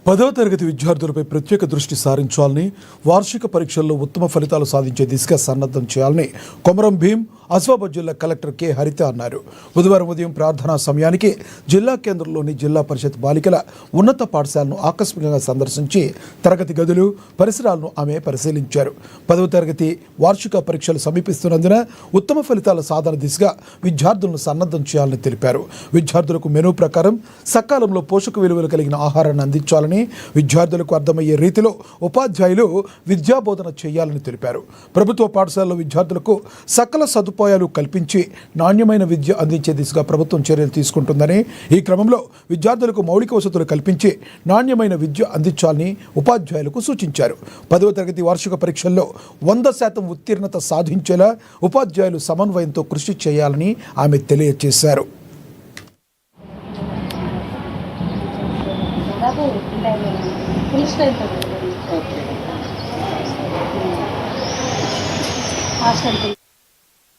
10వ తరగతి విద్యార్థులపై ప్రత్యేక దృష్టి సారించాలని, వార్షిక పరీక్షల్లో ఉత్తమ ఫలితాలు సాధించే దిశగా సన్నద్ధం చేయాలని కొమరం భీం ఆసిఫాబాద్ జిల్లా కలెక్టర్ కె హరిత అన్నారు. బుధవారం ఉదయం ప్రార్థనా సమయానికి జిల్లా కేంద్రంలోని జిల్లా పరిషత్ బాలికల ఉన్నత పాఠశాలను ఆకస్మికంగా సందర్శించి తరగతి గదులు, పరిసరాలను ఆమె పరిశీలించారు. 10వ తరగతి వార్షిక పరీక్షలు సమీపిస్తున్నందున ఉత్తమ ఫలితాల సాధన దిశగా విద్యార్థులను సన్నద్ధం చేయాలని తెలిపారు. విద్యార్థులకు మెనూ ప్రకారం సకాలంలో పోషక విలువలు కలిగిన ఆహారాన్ని అందించాలని, విద్యార్థులకు అర్థమయ్యే రీతిలో ఉపాధ్యాయులు విద్యాబోధన చేయాలని తెలిపారు. ప్రభుత్వ పాఠశాలలో విద్యార్థులకు సకల సదుపాయాలు కల్పించి నాణ్యమైన విద్య అందించే దిశగా ప్రభుత్వం చర్యలు తీసుకుంటుందని, ఈ క్రమంలో విద్యార్థులకు మౌలిక వసతులు కల్పించి నాణ్యమైన విద్య అందించాలని ఉపాధ్యాయులకు సూచించారు. 10వ తరగతి వార్షిక పరీక్షల్లో 100% ఉత్తీర్ణత సాధించేలా ఉపాధ్యాయులు సమన్వయంతో కృషి చేయాలని ఆమె తెలియజేశారు. హాస్టల్